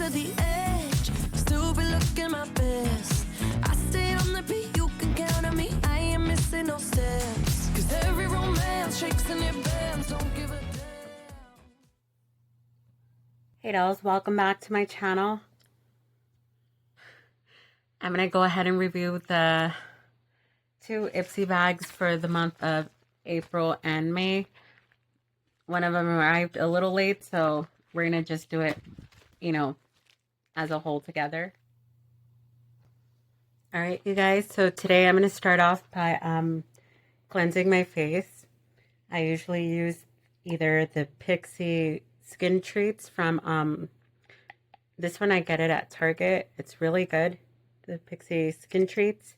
to the edge, still be looking my best. I stay on the beat, you can count on me. I ain't missing no steps. Cause every romance shakes and it bends, don't give a damn. Hey dolls, welcome back to my channel. I'm going to go ahead and review the 2 Ipsy bags for the month of April and May. One of them arrived a little late, so we're going to just do it, as a whole together. Alright, you guys, so today I'm going to start off by cleansing my face. I usually use either the Pixie Skin Treats from, this one I get it at Target. It's really good, the Pixie Skin Treats.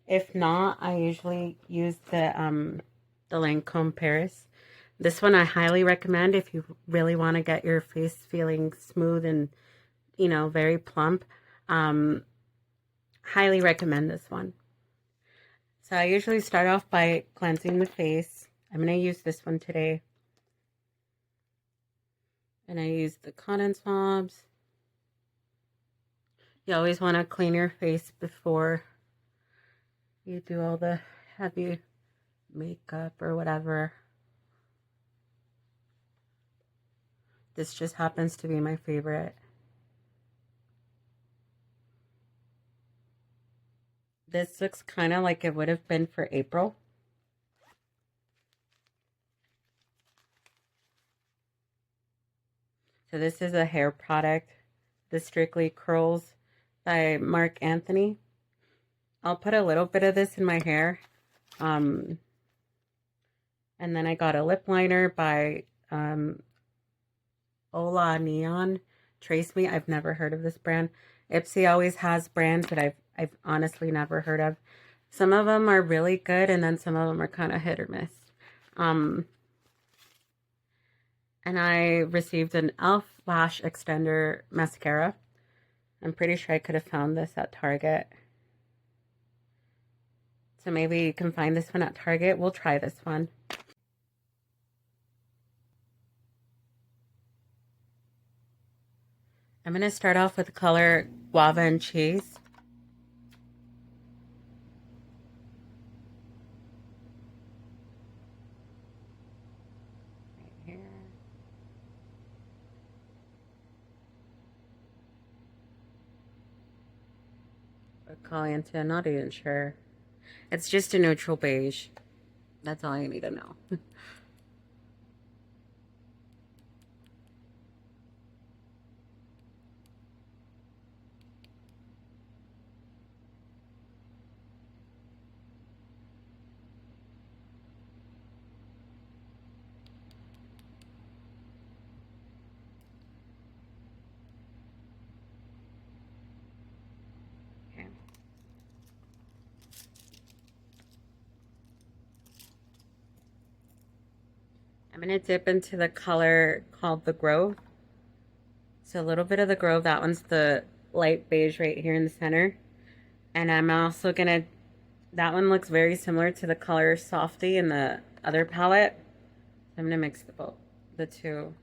If not, I usually use the Lancome Paris. This one I highly recommend if you really want to get your face feeling smooth and, very plump. Highly recommend this one. So I usually start off by cleansing the face. I'm going to use this one today. And I use the cotton swabs. You always want to clean your face before you do all the heavy makeup or whatever. This just happens to be my favorite. This looks kind of like it would have been for April. So this is a hair product, the Strictly Curls by Marc Anthony. I'll put a little bit of this in my hair. And then I got a lip liner by Ola Neon. Trace Me. I've never heard of this brand. Ipsy always has brands that I've honestly never heard of. Some of them are really good, and then some of them are kind of hit or miss. And I received an e.l.f. Lash Extender Mascara. I'm pretty sure I could have found this at Target. So maybe you can find this one at Target. We'll try this one. I'm going to start off with the color Guava and Cheese. Right here. Or Caliente, I'm not even sure. It's just a neutral beige. That's all you need to know. Okay. I'm going to dip into the color called the Grove. So a little bit of the Grove. That one's the light beige right here in the center. And I'm also going to, that one looks very similar to the color Softy in the other palette. I'm going to mix the two.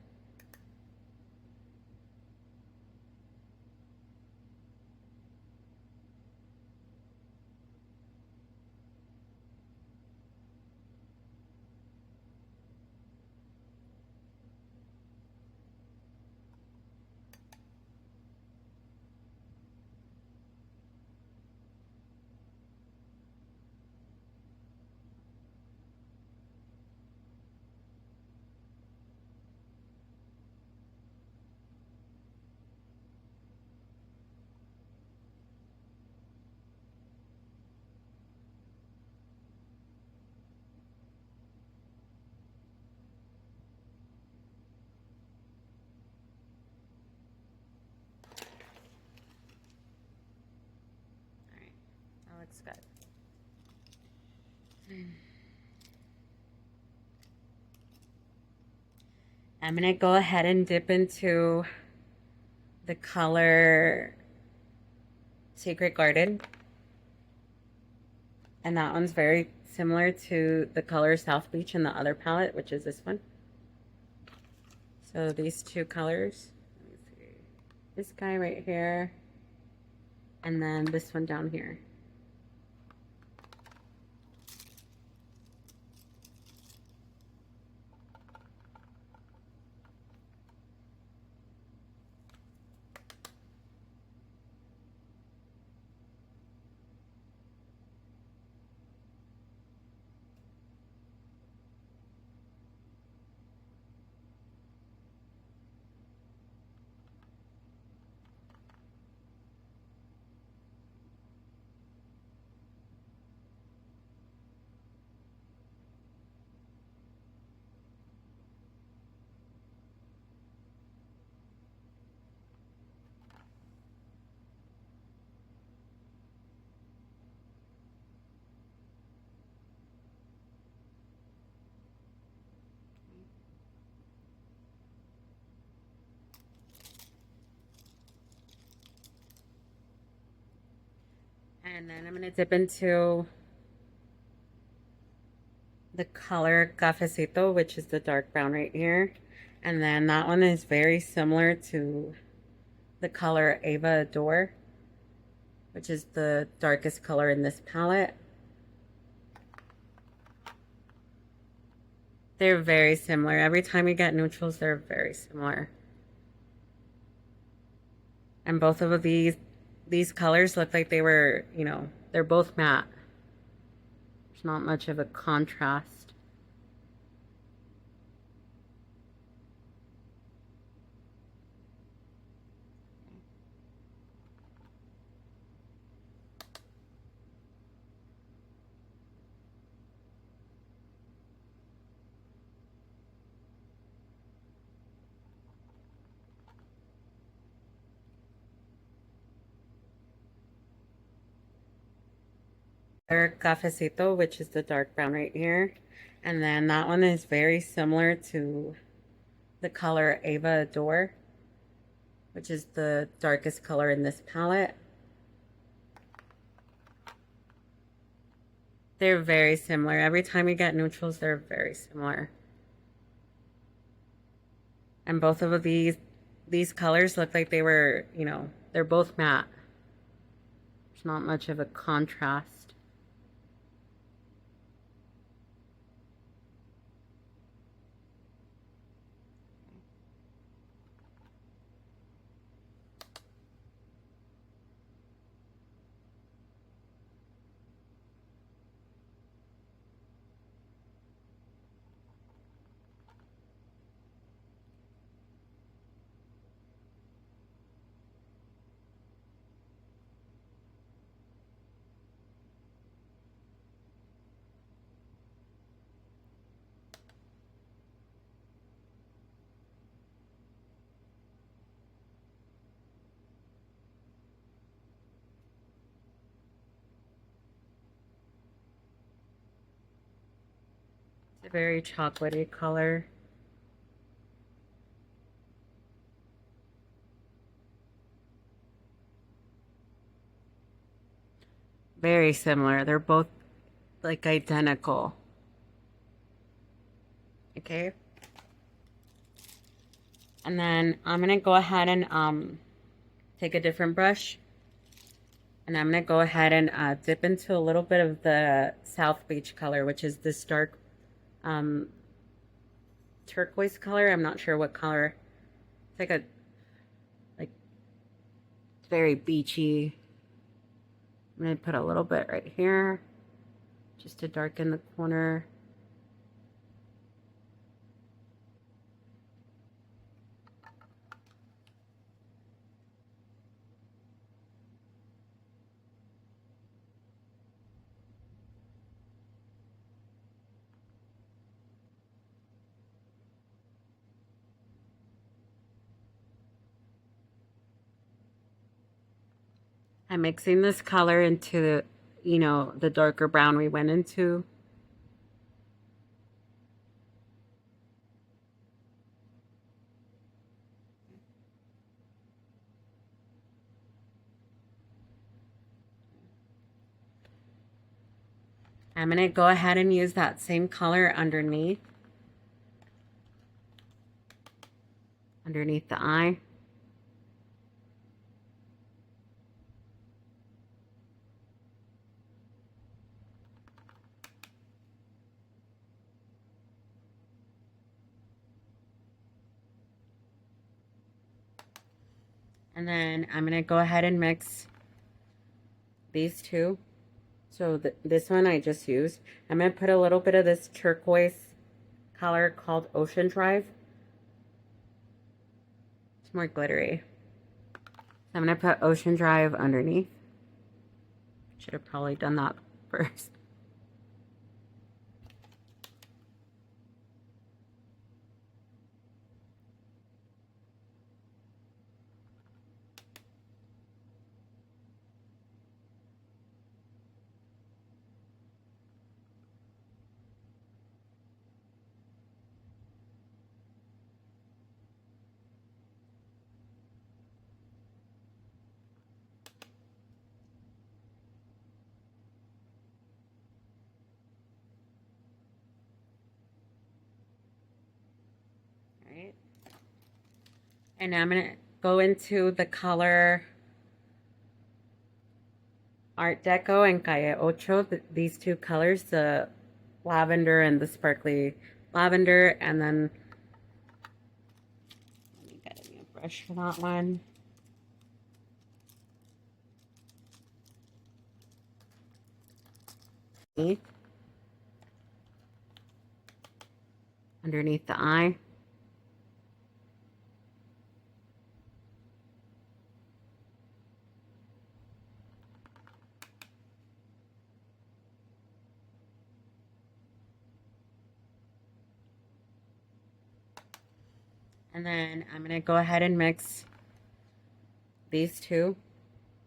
That looks good. I'm going to go ahead and dip into the color Secret Garden. And that one's very similar to the color South Beach in the other palette, which is this one. So these two colors. Let me see. this guy right here, and then this one down here. And then I'm going to dip into the color Cafecito, which is the dark brown right here. And then that one is very similar to the color Ava Adore, which is the darkest color in this palette. They're very similar. Every time you get neutrals, they're very similar. And both of these colors look like they were, you know, they're both matte. There's not much of a contrast. Cafecito, which is the dark brown right here. And then that one is very similar to the color Ava Adore, which is the darkest color in this palette. They're very similar. Every time you get neutrals, they're very similar. And both of these colors look like they were, you know, they're both matte. There's not much of a contrast. It's a very chocolatey color. Very similar. They're both like identical. Okay. And then I'm going to go ahead and take a different brush. And I'm going to go ahead and dip into a little bit of the South Beach color, which is this dark turquoise color. I'm not sure what color. It's like it's very beachy. I'm going to put a little bit right here just to darken the corner. I'm mixing this color into, you know, the darker brown we went into. I'm going to go ahead and use that same color underneath the eye. And then I'm going to go ahead and mix these two. So this one I just used. I'm going to put a little bit of this turquoise color called Ocean Drive. It's more glittery. So I'm going to put Ocean Drive underneath. Should have probably done that first. Right. And now I'm going to go into the color Art Deco and XoXo, these two colors, the lavender and the sparkly lavender, and then let me get a new brush for that one. Underneath the eye. And then I'm going to go ahead and mix these two.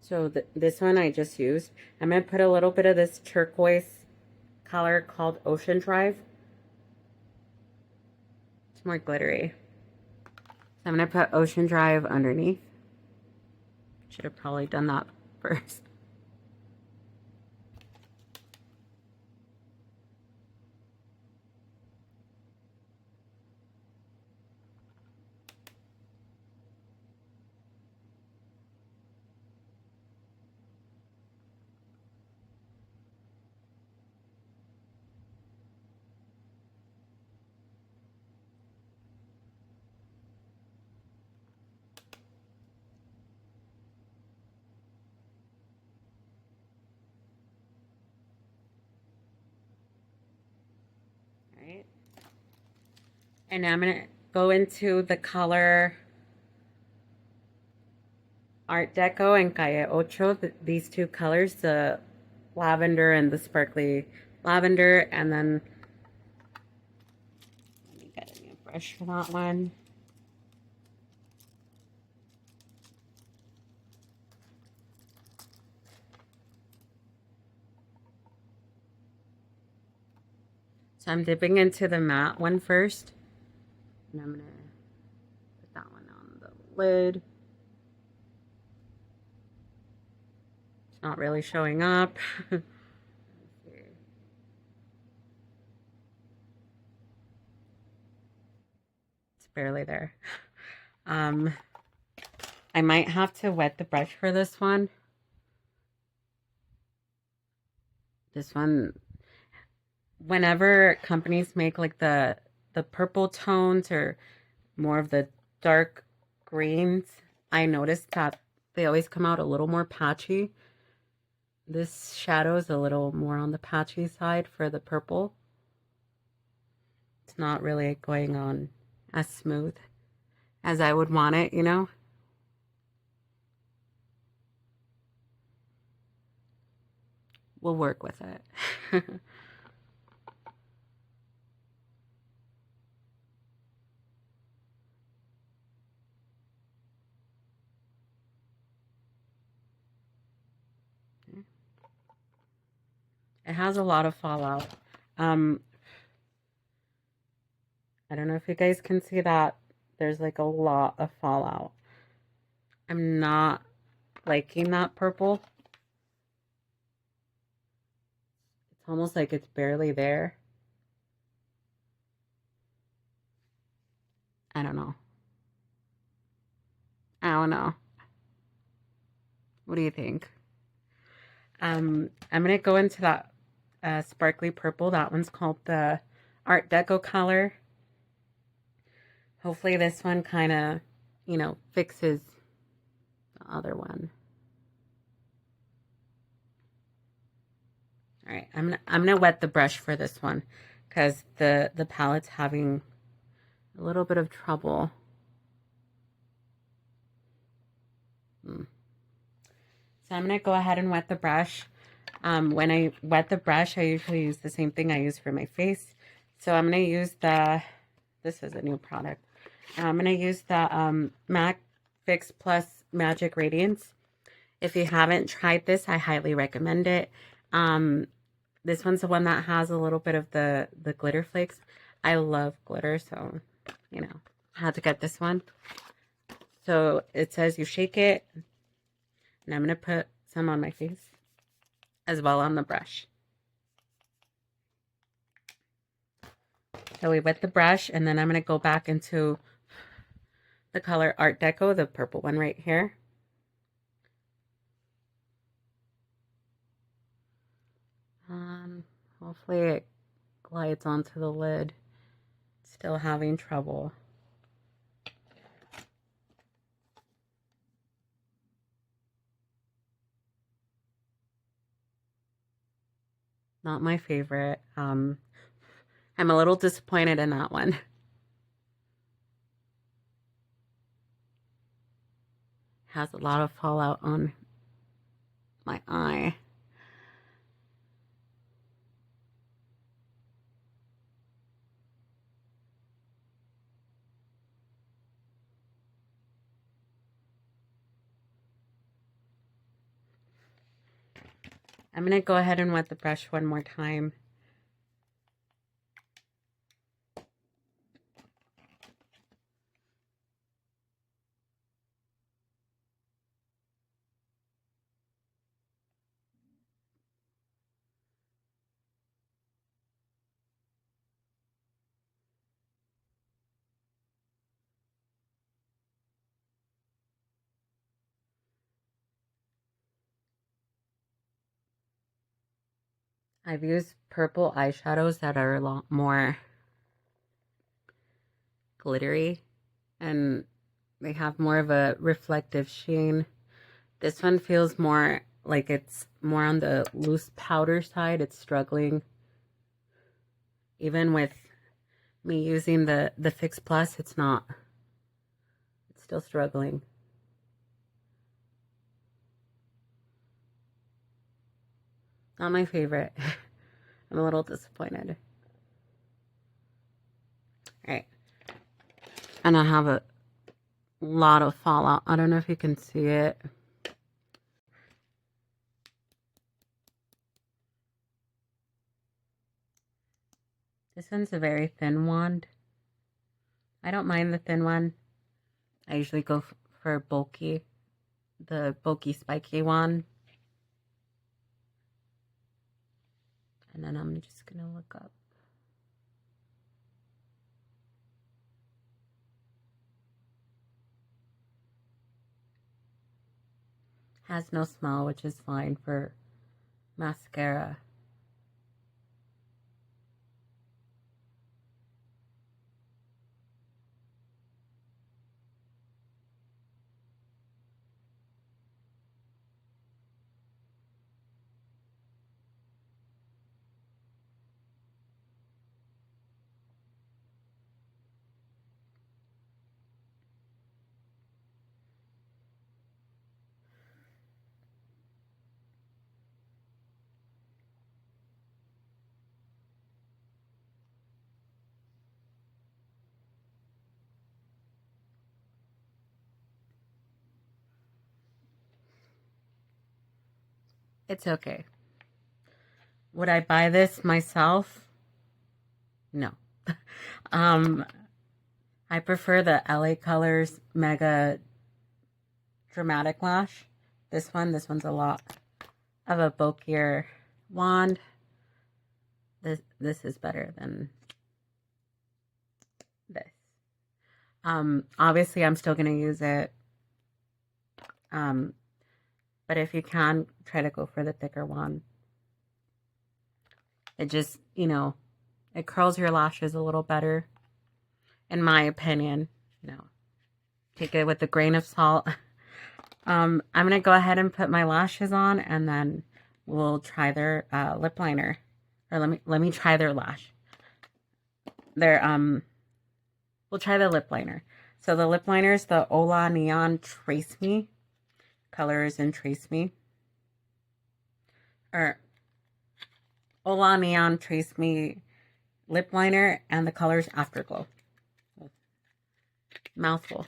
So this one I just used. I'm going to put a little bit of this turquoise color called Ocean Drive. It's more glittery. So I'm going to put Ocean Drive underneath. Should have probably done that first. Right. And now I'm going to go into the color Art Deco and XoXo, these two colors, the lavender and the sparkly lavender, and then let me get a new brush for that one. So I'm dipping into the matte one first, and I'm going to put that one on the lid. It's not really showing up. It's barely there. I might have to wet the brush for this one. This one, whenever companies make like the purple tones or more of the dark greens, I noticed that they always come out a little more patchy. This shadow is a little more on the patchy side for the purple. It's not really going on as smooth as I would want it, you know? We'll work with it. It has a lot of fallout. I don't know if you guys can see that. There's like a lot of fallout. I'm not liking that purple. It's almost like it's barely there. I don't know. I don't know. What do you think? I'm gonna go into that sparkly purple. That one's called the Art Deco color. Hopefully this one kind of, you know, fixes other one. All right, I'm gonna wet the brush for this one because the palette's having a little bit of trouble. So I'm gonna go ahead and wet the brush. When I wet the brush, I usually use the same thing I use for my face. So I'm gonna use this is a new product. I'm gonna use the MAC Fix Plus Magic Radiance. If you haven't tried this, I highly recommend it. This one's the one that has a little bit of the glitter flakes. I love glitter, so, you know, I had to get this one. So it says you shake it, and I'm going to put some on my face as well on the brush. So we wet the brush, and then I'm going to go back into the color Art Deco, the purple one right here. Hopefully it glides onto the lid. Still having trouble. Not my favorite. I'm a little disappointed in that one. Has a lot of fallout on my eye. I'm going to go ahead and wet the brush one more time. I've used purple eyeshadows that are a lot more glittery and they have more of a reflective sheen. This one feels more like it's more on the loose powder side. It's struggling. Even with me using the Fix Plus, it's not. It's still struggling. Not my favorite. I'm a little disappointed. All right. And I have a lot of fallout. I don't know if you can see it. This one's a very thin wand. I don't mind the thin one. I usually go for bulky, the bulky spiky one. And then I'm just going to look up. Has no smell, which is fine for mascara. It's okay. Would I buy this myself? No. I prefer the LA Colors Mega Dramatic Lash. This one's a lot of a bulkier wand. This is better than this. Obviously I'm still gonna use it. But if you can, try to go for the thicker one. It just, you know, it curls your lashes a little better, in my opinion. You know, take it with a grain of salt. I'm going to go ahead and put my lashes on, and then we'll try their lip liner. Or let me try their lash. We'll try the lip liner. So the lip liner is the Ola Neon Trace Me. Color is in Trace Me. Or Ola Neon Trace Me lip liner, and the color is Afterglow. Mouthful.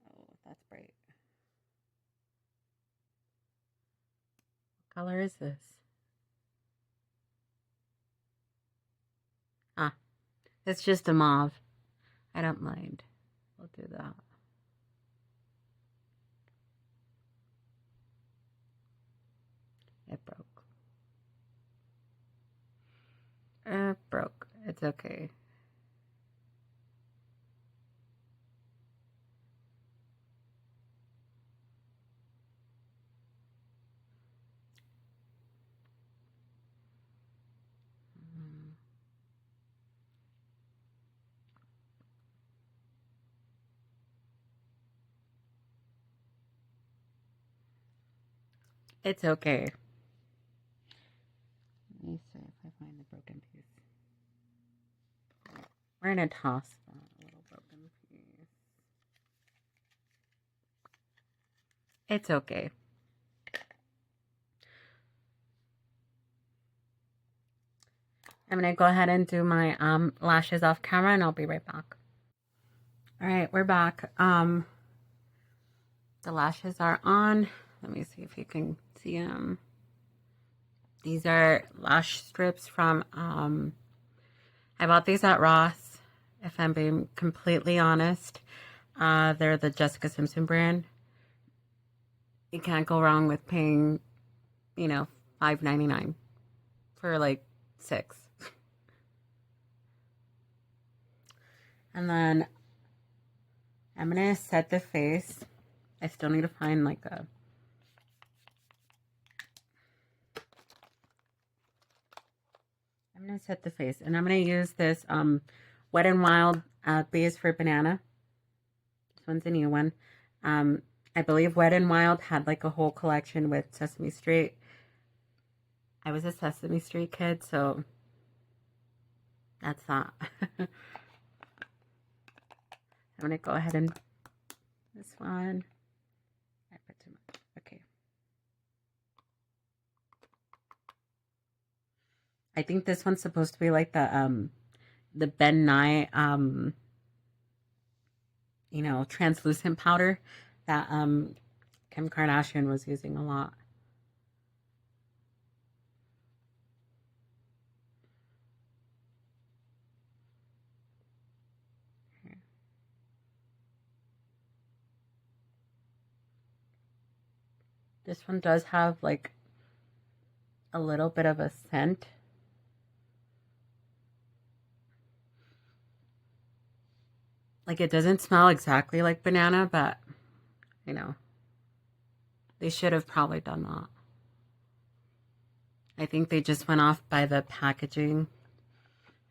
Oh, that's bright. What color is this? Ah, it's just a mauve. I don't mind. We'll do that. It broke. It broke. It's okay. It's okay. Let me see if I find the broken piece. We're gonna toss that little broken piece. It's okay. I'm gonna go ahead and do my lashes off camera, and I'll be right back. All right, we're back. The lashes are on. Let me see if you can see them. These are lash strips from I bought these at Ross, if I'm being completely honest. They're the Jessica Simpson brand. You can't go wrong with paying, $5.99 for like 6. And then I'm gonna set the face. I still need to find like a I'm gonna set the face, and I'm gonna use this Wet n Wild base for banana. This one's a new one. I believe Wet n Wild had like a whole collection with Sesame Street. I was a Sesame Street kid, so that's that. I'm gonna go ahead and this one. I put too much. Okay. I think this one's supposed to be like the Ben Nye translucent powder that Kim Kardashian was using a lot. This one does have like a little bit of a scent. Like it doesn't smell exactly like banana, but they should have probably done that. I think they just went off by the packaging,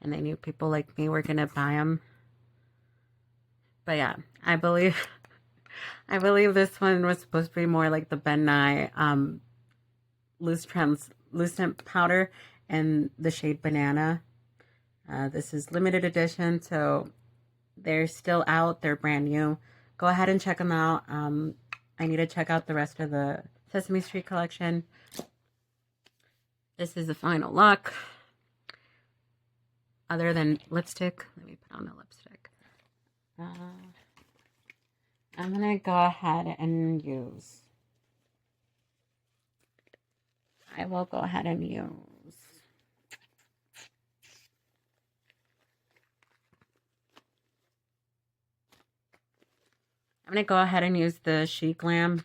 and they knew people like me were gonna buy them. But yeah, I believe this one was supposed to be more like the Ben Nye loose translucent powder and the shade banana. This is limited edition, so they're still out. They're brand new. Go ahead and check them out. I need to check out the rest of the Sesame Street collection. This is the final look. Other than lipstick, let me put on the lipstick. I'm gonna go ahead and use. I will go ahead and use. I'm gonna go ahead and use the She Glam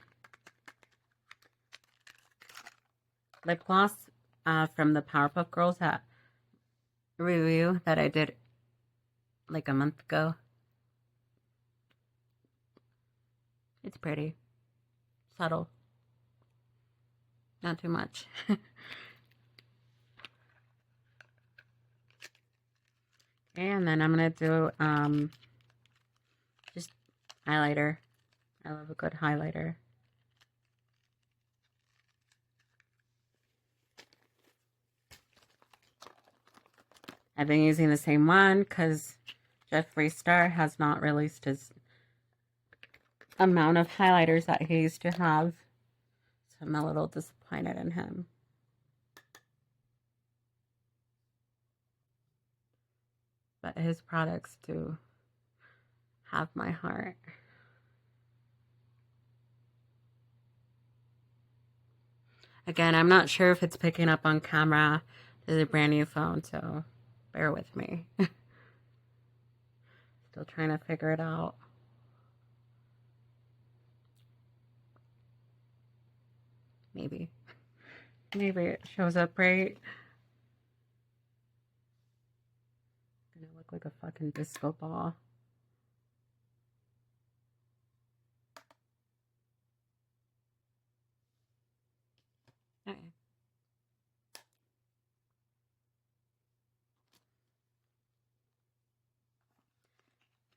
lip gloss from the Powerpuff Girls review that I did like a month ago. It's pretty. Subtle. Not too much. And then I'm going to do highlighter. I love a good highlighter. I've been using the same one because Jeffree Star has not released his amount of highlighters that he used to have. So I'm a little disappointed in him. But his products do have my heart. Again, I'm not sure if it's picking up on camera. This is a brand new phone, so bear with me. Still trying to figure it out. Maybe it shows up right. Gonna look like a fucking disco ball. Okay.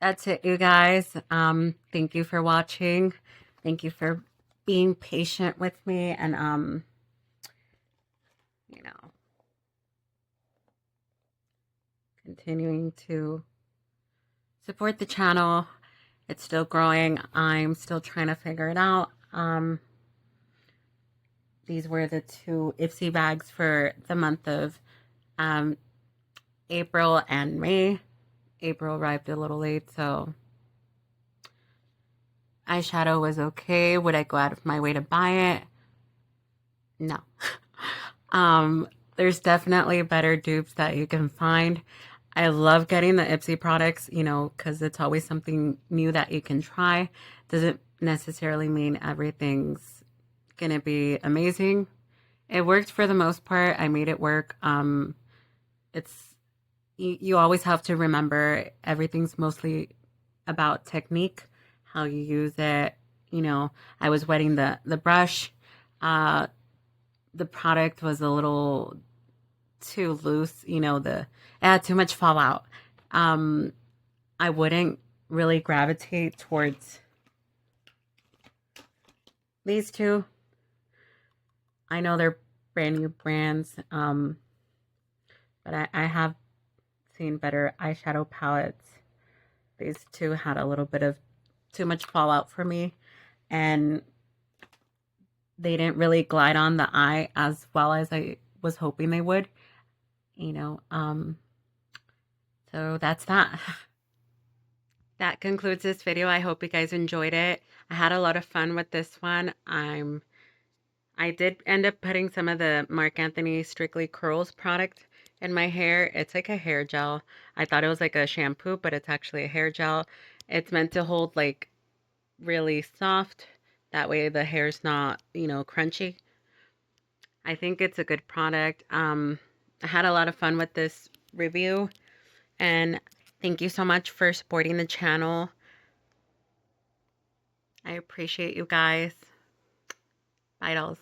That's it, you guys. Thank you for watching. Thank you for being patient with me and you know, continuing to support the channel. It's still growing. I'm still trying to figure it out. These were the 2 Ipsy bags for the month of April and May. April arrived a little late, so eyeshadow was okay. Would I go out of my way to buy it? No. There's definitely better dupes that you can find. I love getting the Ipsy products, you know, because it's always something new that you can try. Doesn't necessarily mean everything's gonna be amazing. It worked for the most part. I made it work. It's you always have to remember everything's mostly about technique, how you use it. You know, I was wetting the brush. The product was a little too loose, you know, it had too much fallout. I wouldn't really gravitate towards these 2. I know they're brand new brands, but I have seen better eyeshadow palettes. These 2 had a little bit of too much fallout for me, and they didn't really glide on the eye as well as I was hoping they would, you know. So that's that. That concludes this video. I hope you guys enjoyed it. I had a lot of fun with this one. I did end up putting some of the Marc Anthony Strictly Curls product in my hair. It's like a hair gel. I thought it was like a shampoo, but it's actually a hair gel. It's meant to hold like really soft. That way the hair's not, you know, crunchy. I think it's a good product. I had a lot of fun with this review, and thank you so much for supporting the channel. I appreciate you guys. Bye, dolls.